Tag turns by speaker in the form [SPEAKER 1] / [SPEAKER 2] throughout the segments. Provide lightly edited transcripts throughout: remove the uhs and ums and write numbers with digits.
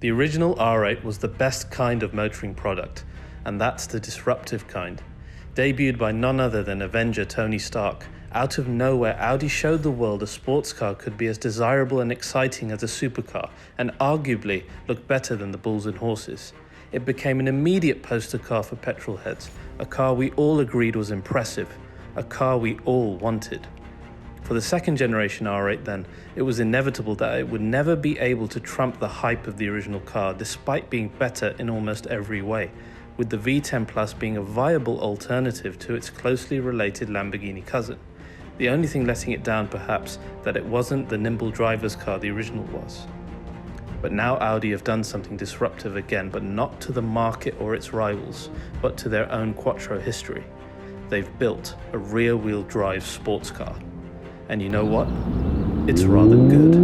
[SPEAKER 1] The original R8 was the best kind of motoring product, and that's the disruptive kind. Debuted by none other than Avenger Tony Stark, out of nowhere Audi showed the world a sports car could be as desirable and exciting as a supercar, and arguably look better than the bulls and horses. It became an immediate poster car for petrol heads, a car we all agreed was impressive, a car we all wanted. For the second generation R8 then, it was inevitable that it would never be able to trump the hype of the original car despite being better in almost every way, with the V10 Plus being a viable alternative to its closely related Lamborghini cousin. The only thing letting it down perhaps that it wasn't the nimble driver's car the original was. But now Audi have done something disruptive again, but not to the market or its rivals, but to their own Quattro history. They've built a rear-wheel drive sports car. And you know what? It's rather good.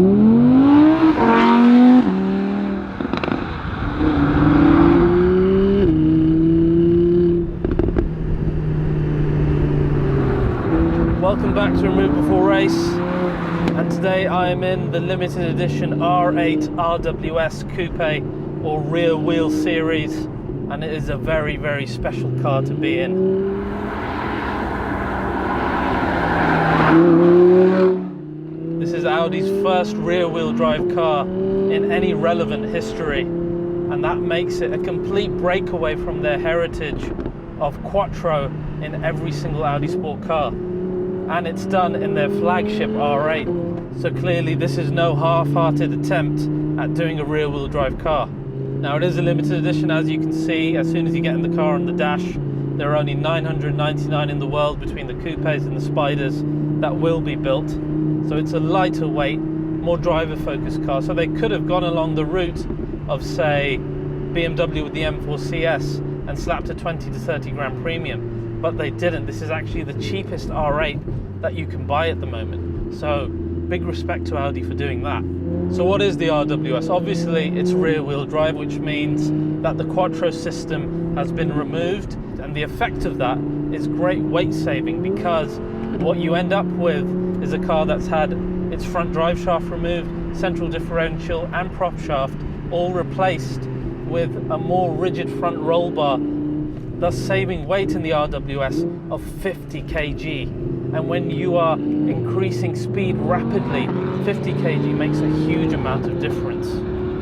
[SPEAKER 1] Welcome back to Remove Before Race, and today I am in the limited edition R8 RWS Coupe or Rear Wheel Series, and it is a very, very special car to be in. This is Audi's first rear-wheel drive car in any relevant history, and that makes it a complete breakaway from their heritage of Quattro in every single Audi Sport car. And it's done in their flagship R8, so clearly this is no half-hearted attempt at doing a rear-wheel drive car. Now it is a limited edition, as you can see. As soon as you get in the car on the dash, there are only 999 in the world between the coupes and the spiders that will be built. So it's a lighter weight, more driver-focused car. So they could have gone along the route of, say, BMW with the M4 CS and slapped a 20 to 30 grand premium, but they didn't. This is actually the cheapest R8 that you can buy at the moment. So big respect to Audi for doing that. So what is the RWS? Obviously it's rear-wheel drive, which means that the Quattro system has been removed, and the effect of that is great weight saving, because what you end up with is a car that's had its front drive shaft removed, central differential and prop shaft all replaced with a more rigid front roll bar, thus saving weight in the RWS of 50 kg. And when you are increasing speed rapidly, 50 kg makes a huge amount of difference.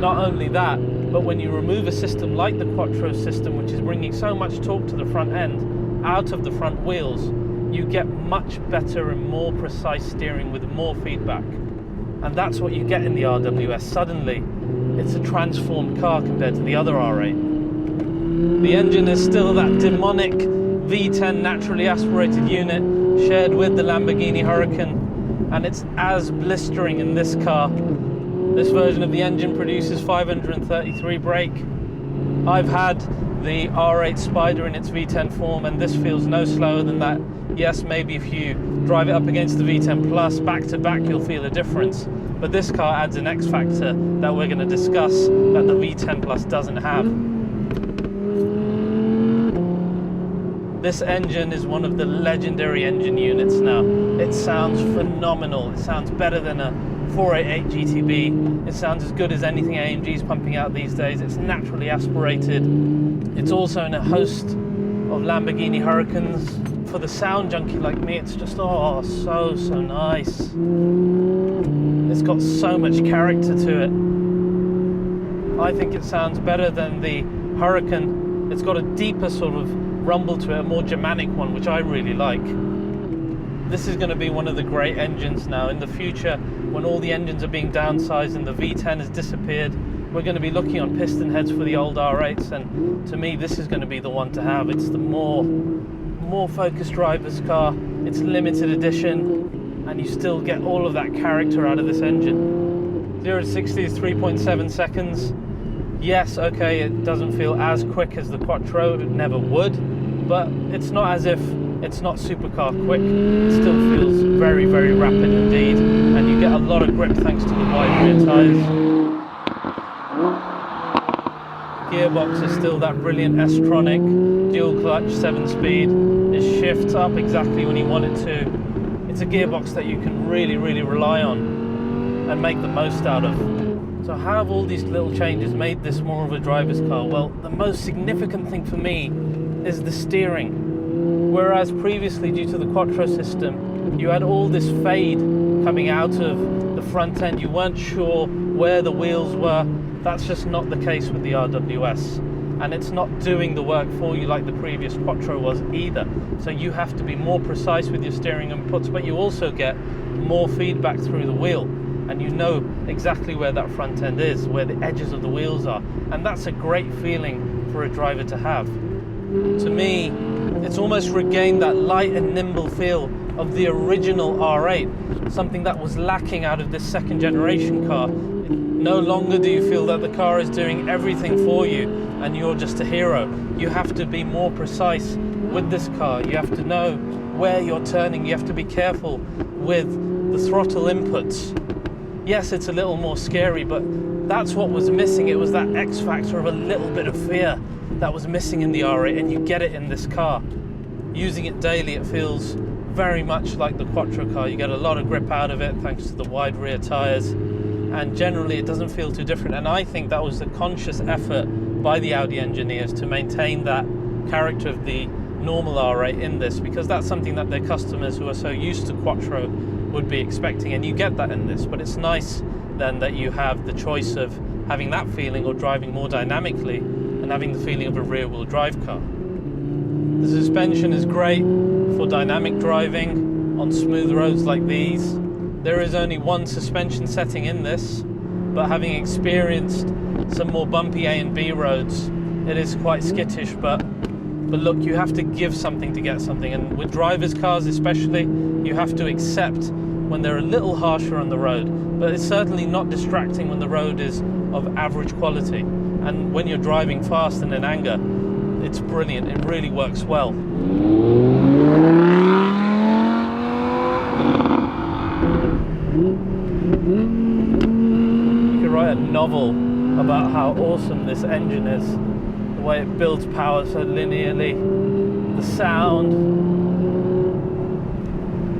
[SPEAKER 1] Not only that, but when you remove a system like the Quattro system, which is bringing so much torque to the front end out of the front wheels, you get much better and more precise steering with more feedback. And that's what you get in the RWS. Suddenly, it's a transformed car compared to the other R8. The engine is still that demonic V10 naturally aspirated unit shared with the Lamborghini Huracan, and it's as blistering in this car. This version of the engine produces 533 brake. I've had the R8 Spider in its V10 form, and this feels no slower than that. Yes, maybe if you drive it up against the V10 Plus back to back, you'll feel a difference. But this car adds an X factor that we're going to discuss that the V10 Plus doesn't have. This engine is one of the legendary engine units now. It sounds phenomenal. It sounds better than a 488 GTB. It sounds as good as anything AMG's pumping out these days. It's naturally aspirated. It's also in a host of Lamborghini Huracans. For the sound junkie like me, it's just, oh, so nice. It's got so much character to it. I think it sounds better than the Huracan. It's got a deeper sort of rumble to it, a more Germanic one, which I really like. This is going to be one of the great engines now. In the future, when all the engines are being downsized and the V10 has disappeared, we're going to be looking on piston heads for the old R8s, and to me this is going to be the one to have. It's the more focused driver's car. It's limited edition, and you still get all of that character out of this engine. 0 to 60 is 3.7 seconds. Yes, okay, it doesn't feel as quick as the Quattro, it never would, but it's not as if it's not supercar quick. It still feels very, very rapid indeed, and you get a lot of grip thanks to the wide rear tyres. Gearbox is still that brilliant S-tronic, dual clutch, 7-speed. It shifts up exactly when you want it to. It's a gearbox that you can really, really rely on and make the most out of. So how have all these little changes made this more of a driver's car? Well, the most significant thing for me is the steering. Whereas previously, due to the Quattro system, you had all this fade coming out of the front end. You weren't sure where the wheels were. That's just not the case with the RWS. And it's not doing the work for you like the previous Quattro was either. So you have to be more precise with your steering inputs, but you also get more feedback through the wheel. And you know exactly where that front end is, where the edges of the wheels are. And that's a great feeling for a driver to have. To me, it's almost regained that light and nimble feel of the original R8, something that was lacking out of this second generation car. No longer do you feel that the car is doing everything for you and you're just a hero. You have to be more precise with this car. You have to know where you're turning. You have to be careful with the throttle inputs. Yes, it's a little more scary, but that's what was missing. It was that X factor of a little bit of fear that was missing in the R8, and you get it in this car. Using it daily, it feels very much like the Quattro car. You get a lot of grip out of it thanks to the wide rear tires, and generally it doesn't feel too different. And I think that was a conscious effort by the Audi engineers to maintain that character of the normal R8 in this, because that's something that their customers who are so used to Quattro would be expecting, and you get that in this. But it's nice then that you have the choice of having that feeling or driving more dynamically and having the feeling of a rear-wheel drive car. The suspension is great for dynamic driving on smooth roads like these. There is only one suspension setting in this, but having experienced some more bumpy A and B roads, it is quite skittish, but look, you have to give something to get something, and with drivers' cars especially, you have to accept when they're a little harsher on the road, but it's certainly not distracting when the road is of average quality. And when you're driving fast and in anger, it's brilliant. It really works well. You could write a novel about how awesome this engine is. The way it builds power so linearly, the sound.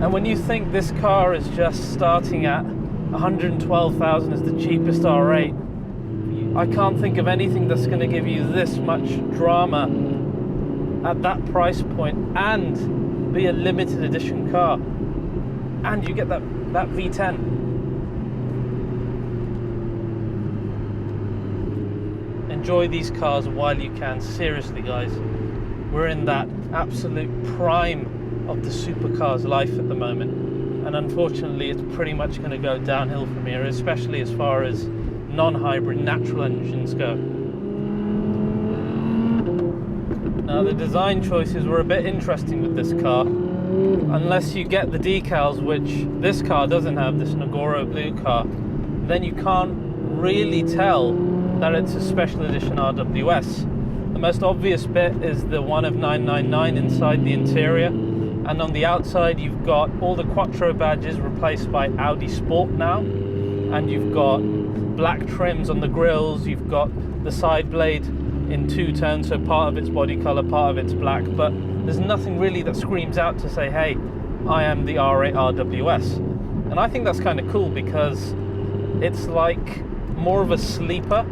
[SPEAKER 1] And when you think this car is just starting at 112,000 as the cheapest R8, I can't think of anything that's going to give you this much drama at that price point and be a limited edition car. And you get that V10. Enjoy these cars while you can. Seriously, guys, we're in that absolute prime of the supercar's life at the moment, and unfortunately it's pretty much going to go downhill from here, especially as far as non-hybrid natural engines go. Now, the design choices were a bit interesting with this car. Unless you get the decals, which this car doesn't have, this Negoro blue car, then you can't really tell that it's a special edition RWS. The most obvious bit is the one of 999 inside the interior, and on the outside you've got all the Quattro badges replaced by Audi Sport now, and you've got black trims on the grills, you've got the side blade in two tones, so part of it's body colour, part of it's black, but there's nothing really that screams out to say, hey, I am the R8 RWS. And I think that's kind of cool, because it's like more of a sleeper,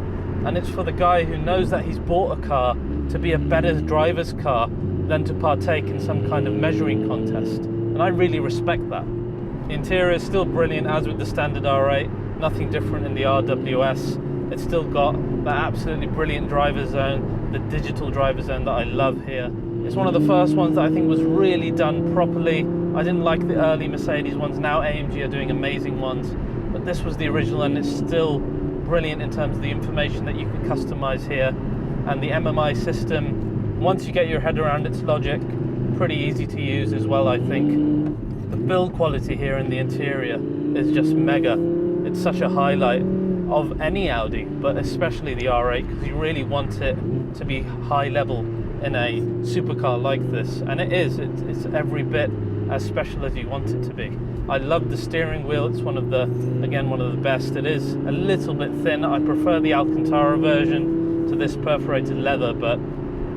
[SPEAKER 1] and it's for the guy who knows that he's bought a car to be a better driver's car than to partake in some kind of measuring contest. And I really respect that. The interior is still brilliant, as with the standard R8, nothing different in the RWS. It's still got that absolutely brilliant driver zone, the digital driver zone that I love here. It's one of the first ones that I think was really done properly. I didn't like the early Mercedes ones. Now AMG are doing amazing ones, but this was the original, and it's still brilliant in terms of the information that you can customize here. And the MMI system, once you get your head around its logic, pretty easy to use as well, I think. The build quality here in the interior is just mega. It's such a highlight of any Audi, but especially the R8, because you really want it to be high level in a supercar like this, and it is. It's every bit as special as you want it to be. I love the steering wheel. It's one of the best. It is a little bit thin. I prefer the Alcantara version to this perforated leather, but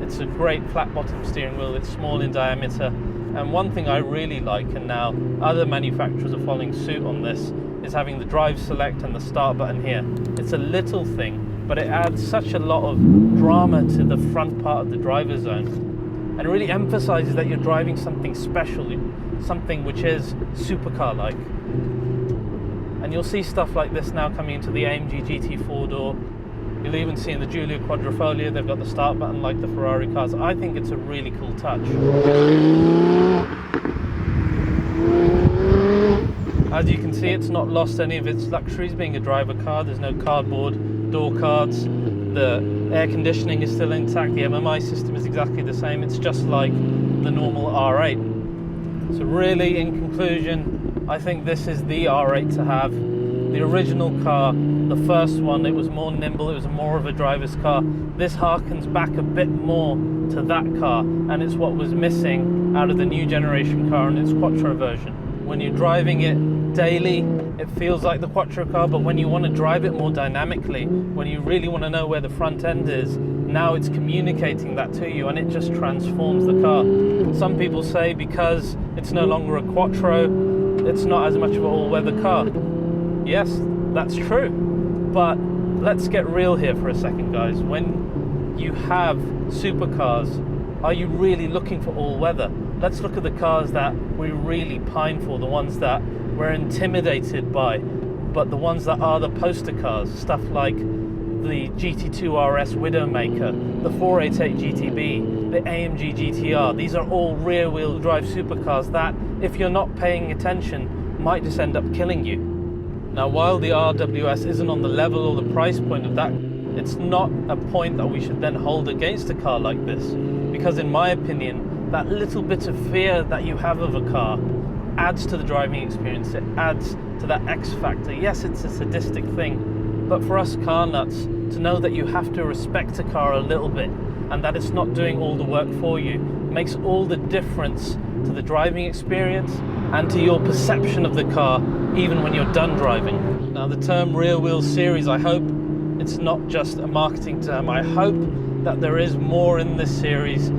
[SPEAKER 1] it's a great flat bottom steering wheel. It's small in diameter, and one thing I really like, and now other manufacturers are following suit on this, is having the drive select and the start button here. It's a little thing, but it adds such a lot of drama to the front part of the driver zone, and it really emphasizes that you're driving something special, something which is supercar-like. And you'll see stuff like this now coming into the AMG GT 4-door. You'll even see in the Giulia Quadrifoglio, they've got the start button like the Ferrari cars. I think it's a really cool touch. As you can see, it's not lost any of its luxuries being a driver car. There's no cardboard door cards. The air conditioning is still intact. The MMI system is exactly the same. It's just like the normal R8. So really, in conclusion, I think this is the R8 to have. The original car, the first one, it was more nimble, it was more of a driver's car. This harkens back a bit more to that car, and it's what was missing out of the new generation car in its Quattro version. When you're driving it daily, it feels like the Quattro car, but when you want to drive it more dynamically, when you really want to know where the front end is, now it's communicating that to you, and it just transforms the car. Some people say because it's no longer a Quattro, it's not as much of an all-weather car. Yes, that's true, but let's get real here for a second, guys. When you have supercars, are you really looking for all-weather? Let's look at the cars that we really pine for, the ones that we're intimidated by, but the ones that are the poster cars, stuff like the GT2 RS Widowmaker, the 488 GTB, the AMG GTR. These are all rear-wheel drive supercars that, if you're not paying attention, might just end up killing you. Now, while the RWS isn't on the level or the price point of that, it's not a point that we should then hold against a car like this, because in my opinion, that little bit of fear that you have of a car adds to the driving experience. It adds to that X factor. Yes, it's a sadistic thing, but for us car nuts, to know that you have to respect a car a little bit and that it's not doing all the work for you makes all the difference to the driving experience and to your perception of the car, even when you're done driving. Now, the term rear wheel series, I hope it's not just a marketing term. I hope that there is more in this series.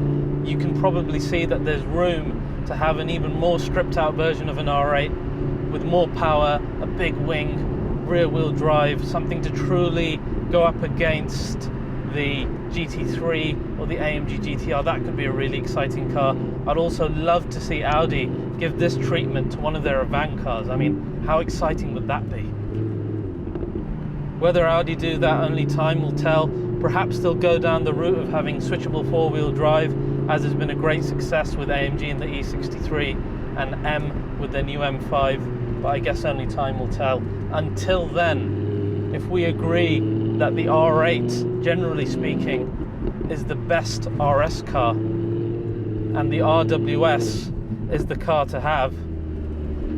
[SPEAKER 1] You can probably see that there's room to have an even more stripped out version of an R8 with more power, a big wing, rear wheel drive, something to truly go up against the GT3 or the AMG GTR. That could be a really exciting car. I'd also love to see Audi give this treatment to one of their Avant cars. I mean, how exciting would that be? Whether Audi do that, only time will tell. Perhaps they'll go down the route of having switchable four-wheel drive, as has been a great success with AMG in the E63 and M with their new M5, but I guess only time will tell. Until then, if we agree that the R8, generally speaking, is the best RS car, and the RWS is the car to have,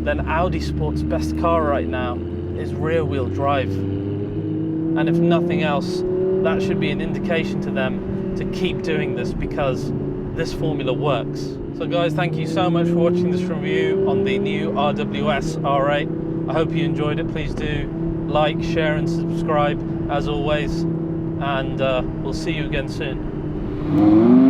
[SPEAKER 1] then Audi Sport's best car right now is rear-wheel drive. And if nothing else, that should be an indication to them to keep doing this, because this formula works. So guys, thank you so much for watching this review on the new RWS R8. I hope you enjoyed it. Please do like, share and subscribe as always, and we'll see you again soon.